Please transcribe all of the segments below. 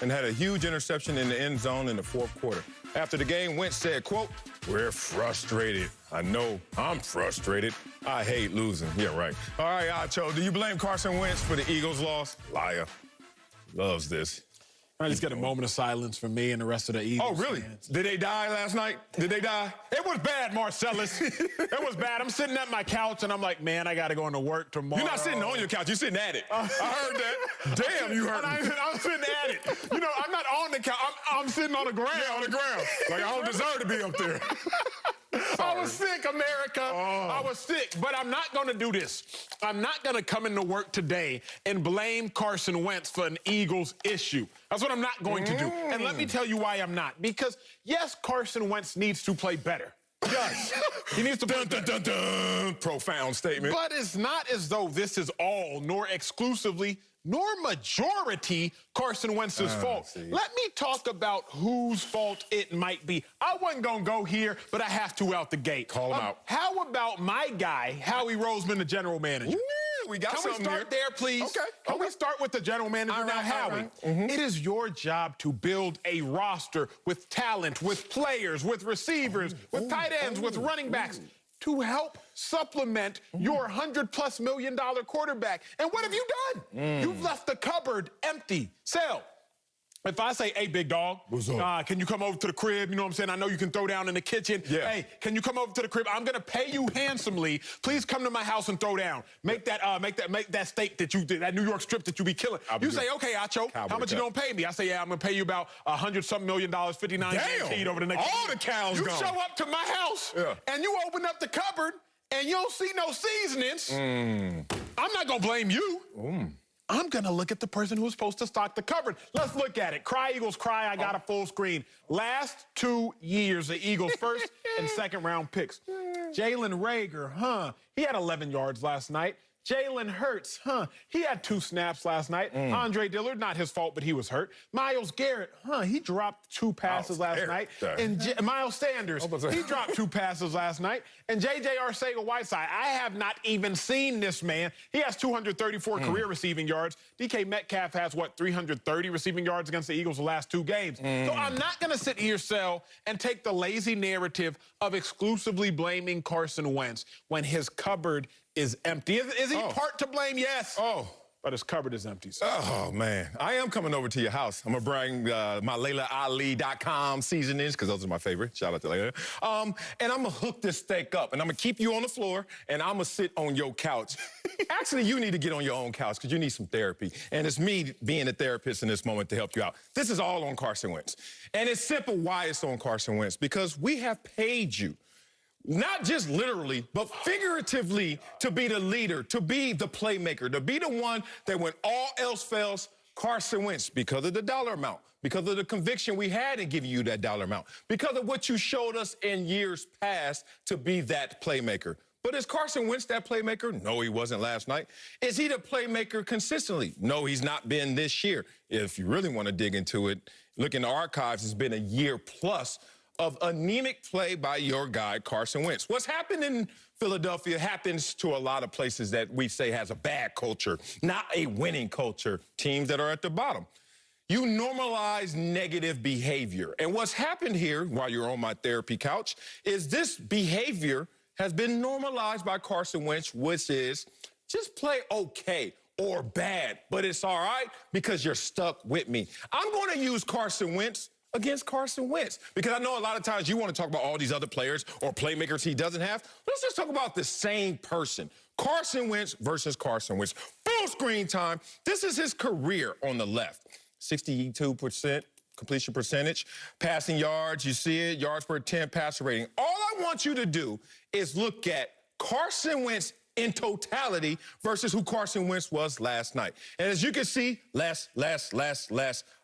and had a huge interception in the end zone in the fourth quarter. After the game, Wentz said, quote, "We're frustrated. I know I'm frustrated. I hate losing." Yeah, right. All right, Acho, do you blame Carson Wentz for the Eagles' loss? Liar. Loves this. I just got a moment of silence for me and the rest of the Eagles. Oh, really? Fans. Did they die last night? Did they die? It was bad, Marcellus. It was bad. I'm sitting at my couch, and I'm like, man, I got to go into work tomorrow. You're not sitting on your couch. You're sitting at it. I heard that. Damn, you heard me. I'm sitting at it. You know, I'm not on the couch. I'm sitting on the ground. Yeah, on the ground. Like, I don't deserve to be up there. I was sick, America. I was sick, but I'm not going to do this. I'm not going to come into work today and blame Carson Wentz for an Eagles issue. That's what I'm not going to do. And let me tell you why I'm not. Because, yes, Carson Wentz needs to play better. Yes. He needs to play better. Profound statement. But it's not as though this is all, nor exclusively, nor majority Carson Wentz's fault. See. Let me talk about whose fault it might be. I wasn't going to go here, but I have to out the gate. Call him out. How about my guy, Howie Roseman, the general manager? Ooh, we got Can something we start here. there, please? Okay. Can we start with the general manager now, Howie? It is your job to build a roster with talent, with players, with receivers, with tight ends, with running backs, to help supplement your $100+ million quarterback. And what have you done? You've left the cupboard empty. Sal, if I say, hey, big dog, what's up? Can you come over to the crib? You know what I'm saying? I know you can throw down in the kitchen. Yeah. Hey, can you come over to the crib? I'm gonna pay you handsomely. Please come to my house and throw down. Make that steak that you did, that New York strip that you be killing. You say, okay, Acho, how much you gonna pay me? I say, yeah, I'm gonna pay you about $100-something million, 59 guaranteed over the next all the cows You gone. show up to my house and you open up the cupboard and you don't see no seasonings. I'm not gonna blame you. I'm gonna look at the person who's supposed to stock the cupboard. Let's look at it. Cry, Eagles, cry. I got a full screen. Last 2 years, the Eagles' first and second round picks. Jalen Reagor, he had 11 yards last night. Jalen Hurts, he had 2 snaps last night. Andre Dillard, not his fault, but he was hurt. Myles Garrett, he dropped 2 passes last night. And Miles Sanders, he dropped 2 passes last night. And J.J. Arcega-Whiteside, I have not even seen this man. He has 234 career receiving yards. DK Metcalf has, 330 receiving yards against the Eagles the last 2 games. So I'm not going to sit here, Sel, and take the lazy narrative of exclusively blaming Carson Wentz when his cupboard is empty. Is he part to blame? Yes. But his cupboard is empty. So. Oh, man. I am coming over to your house. I'm going to bring my LaylaAli.com seasonings, because those are my favorite. Shout out to Layla. And I'm going to hook this steak up, and I'm going to keep you on the floor, and I'm going to sit on your couch. Actually, you need to get on your own couch, because you need some therapy. And it's me being a therapist in this moment to help you out. This is all on Carson Wentz. And it's simple why it's on Carson Wentz, because we have paid you. Not just literally, but figuratively, to be the leader, to be the playmaker, to be the one that when all else fails, Carson Wentz, because of the dollar amount, because of the conviction we had in giving you that dollar amount, because of what you showed us in years past to be that playmaker. But is Carson Wentz that playmaker? No, he wasn't last night. Is he the playmaker consistently? No, he's not been this year. If you really want to dig into it, look in the archives, it's been a year plus of anemic play by your guy, Carson Wentz. What's happened in Philadelphia happens to a lot of places that we say has a bad culture, not a winning culture, teams that are at the bottom. You normalize negative behavior. And what's happened here, while you're on my therapy couch, is this behavior has been normalized by Carson Wentz, which is just play okay or bad, but it's all right because you're stuck with me. I'm going to use Carson Wentz against Carson Wentz, because I know a lot of times you want to talk about all these other players or playmakers he doesn't have. Let's just talk about the same person. Carson Wentz versus Carson Wentz. Full screen time. This is his career on the left. 62% completion percentage. Passing yards, you see it, yards per attempt, passer rating. All I want you to do is look at Carson Wentz in totality versus who Carson Wentz was last night. And as you can see, less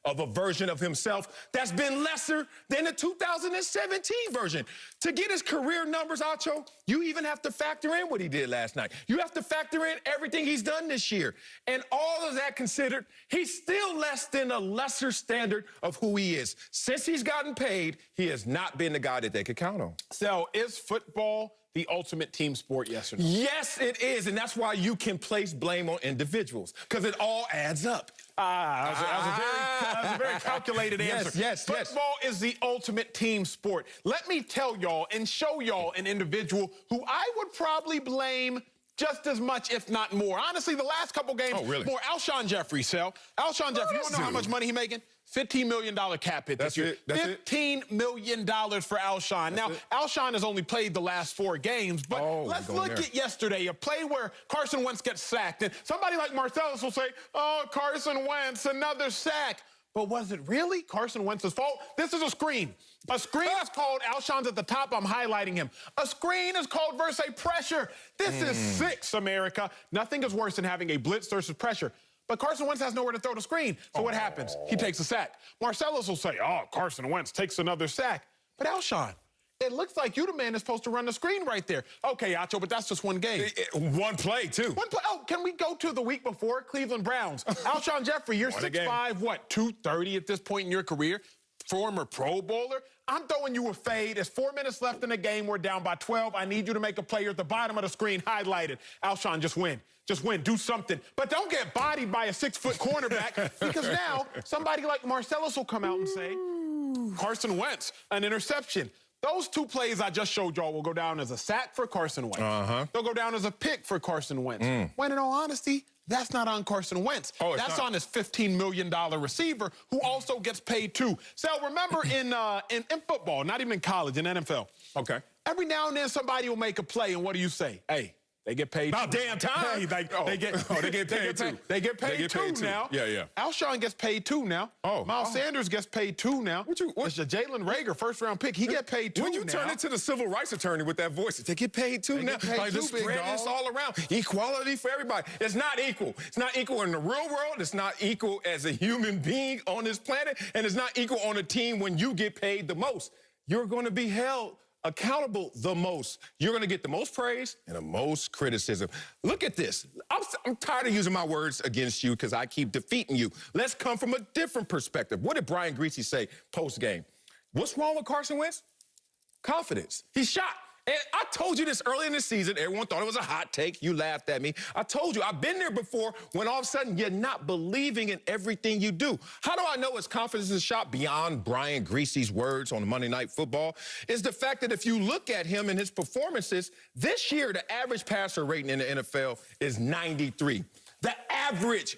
of a version of himself that's been lesser than the 2017 version. To get his career numbers, Acho, you even have to factor in what he did last night. You have to factor in everything he's done this year. And all of that considered, he's still less than a lesser standard of who he is. Since he's gotten paid, he has not been the guy that they could count on. So is football the ultimate team sport, yes or no? Yes, it is, and that's why you can place blame on individuals, because it all adds up. That was a very calculated answer. Yes. Football is the ultimate team sport. Let me tell y'all and show y'all an individual who I would probably blame just as much, if not more. Honestly, the last couple games, more. Alshon Jeffrey, Sal. Alshon Jeffrey, you want to know how much money he's making? $15 million cap hit this year. $15 million for Alshon. Now, Alshon has only played the last 4 games, but let's look at yesterday, a play where Carson Wentz gets sacked. And somebody like Marcellus will say, oh, Carson Wentz, another sack. But was it really Carson Wentz's fault? This is a screen. A screen is called, Alshon's at the top, I'm highlighting him. A screen is called versus pressure. This is 6, America. Nothing is worse than having a blitz versus pressure. But Carson Wentz has nowhere to throw the screen. So what happens? He takes a sack. Marcellus will say, oh, Carson Wentz takes another sack. But Alshon, it looks like you the man that's supposed to run the screen right there. Okay, Acho, but that's just one game. One play, too. One play. Oh, can we go to the week before? Cleveland Browns. Alshon Jeffrey, you're 6'5", what, 230 at this point in your career? Former Pro Bowler. I'm throwing you a fade. There's 4 minutes left in the game. We're down by 12. I need you to make a play. You're at the bottom of the screen, highlighted. Alshon, just win. Just win. Do something. But don't get bodied by a 6-foot cornerback because now somebody like Marcellus will come out and say, Carson Wentz, an interception. Those 2 plays I just showed y'all will go down as a sack for Carson Wentz. They'll go down as a pick for Carson Wentz. When in all honesty, that's not on Carson Wentz. That's on his $15 million receiver who also gets paid too. Sal, remember in football, not even in college, in NFL. Every now and then somebody will make a play and what do you say? Hey, they get paid. About damn time. Hey, they get paid too. They get paid too now. Yeah. Alshon gets paid too now. Miles Sanders gets paid too now. It's Jalen Rager, first-round pick. He get paid too now. When you turn into the civil rights attorney with that voice, they get paid too now. Like the spread is all around. Equality for everybody. It's not equal. It's not equal in the real world. It's not equal as a human being on this planet. And it's not equal on a team when you get paid the most. You're going to be held accountable the most. You're going to get the most praise and the most criticism. Look at this. I'm tired of using my words against you because I keep defeating you. Let's come from a different perspective. What did Brian Griese say post-game? What's wrong with Carson Wentz? Confidence. He's shot. And I told you this early in the season. Everyone thought it was a hot take. You laughed at me. I told you, I've been there before when all of a sudden you're not believing in everything you do. How do I know his confidence is shot beyond Brian Griese's words on Monday Night Football? Is the fact that if you look at him and his performances, this year the average passer rating in the NFL is 93. The average,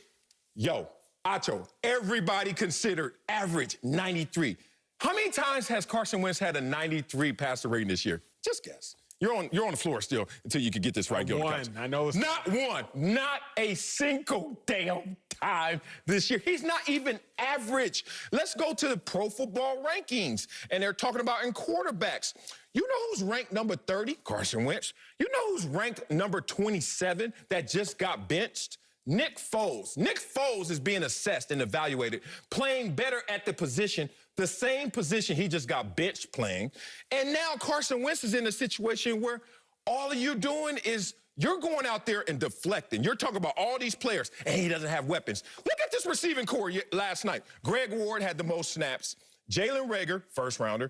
Acho, everybody considered average 93. How many times has Carson Wentz had a 93 passer rating this year? Just guess. You're on the floor still until you can get this right. I know it's not one. Not a single damn time this year. He's not even average. Let's go to the Pro Football rankings, and they're talking about in quarterbacks. You know who's ranked number 30? Carson Wentz. You know who's ranked number 27 that just got benched? Nick Foles. Nick Foles is being assessed and evaluated, playing better at the position, the same position he just got benched playing. And now Carson Wentz is in a situation where all you're doing is you're going out there and deflecting. You're talking about all these players, and he doesn't have weapons. Look at this receiving core last night. Greg Ward had the most snaps. Jalen Rager, first rounder.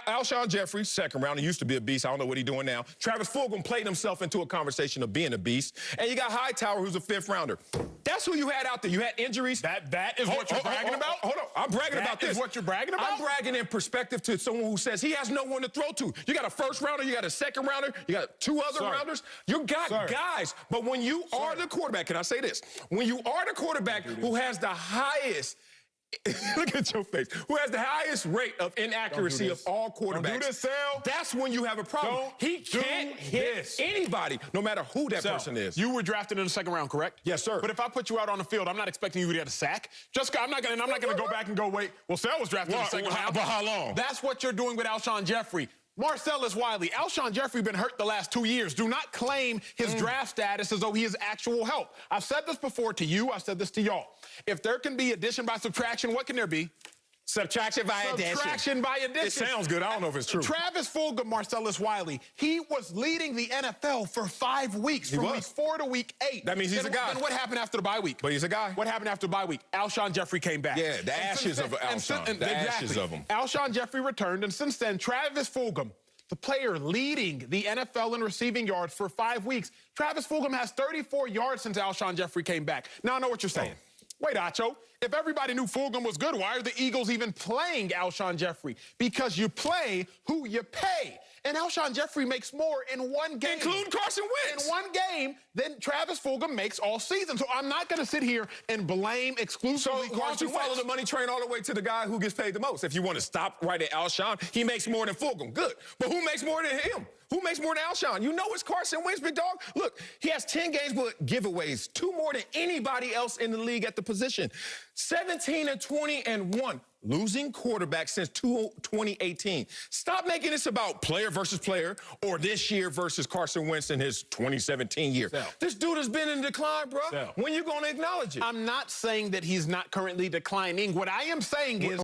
Alshon Jeffrey, second rounder, used to be a beast. I don't know what he's doing now. Travis Fulgham played himself into a conversation of being a beast. And you got Hightower, who's a fifth rounder. That's who you had out there. You had injuries. That is what you're bragging about? Hold on. I'm bragging about this. That is what you're bragging about? I'm bragging in perspective to someone who says he has no one to throw to. You got a first rounder, you got a second rounder, you got 2 other rounders. You got guys. But when you are the quarterback, can I say this? When you are the quarterback who has the highest look at your face. Who has the highest rate of inaccuracy of all quarterbacks? Don't do this, Sal. That's when you have a problem. He can't hit anybody, no matter who that person is. You were drafted in the second round, correct? Yes, sir. But if I put you out on the field, I'm not expecting you to get a sack. I'm not going to go back and go, wait, well, Sal was drafted in the second round. But how long? That's what you're doing with Alshon Jeffrey. Marcellus Wiley, Alshon Jeffrey been hurt the last 2 years. Do not claim his draft status as though he is actual help. I've said this before to you. I've said this to y'all. If there can be addition by subtraction, what can there be? Subtraction by addition. Subtraction by addition. It sounds good. I don't know if it's true. Travis Fulgham, Marcellus Wiley, he was leading the NFL for 5 weeks, from week 4 to week 8. That means he's a guy. Then what happened after the bye week? But he's a guy. What happened after the bye week? Alshon Jeffrey came back. Yeah, the ashes of Alshon. The ashes of him. Alshon Jeffrey returned, and since then, Travis Fulgham, the player leading the NFL in receiving yards for 5 weeks. Travis Fulgham has 34 yards since Alshon Jeffrey came back. Now I know what you're saying. Wait, Acho, if everybody knew Fulgham was good, why are the Eagles even playing Alshon Jeffrey? Because you play who you pay. And Alshon Jeffrey makes more in one game. Including Carson Wentz. In one game than Travis Fulgham makes all season. So I'm not going to sit here and blame exclusively So why don't you Carson follow Wentz. the money train all the way to the guy who gets paid the most? If you want to stop right at Alshon, he makes more than Fulgham. Good. But who makes more than him? Who makes more than Alshon? You know it's Carson Wentz, big dog. Look, he has 10 games but giveaways, 2 more than anybody else in the league at the position. 17-20-1. Losing quarterback since 2018. Stop making this about player versus player or this year versus Carson Wentz in his 2017 year. This dude has been in decline, bro. When you going to acknowledge it? I'm not saying that he's not currently declining. What I am saying is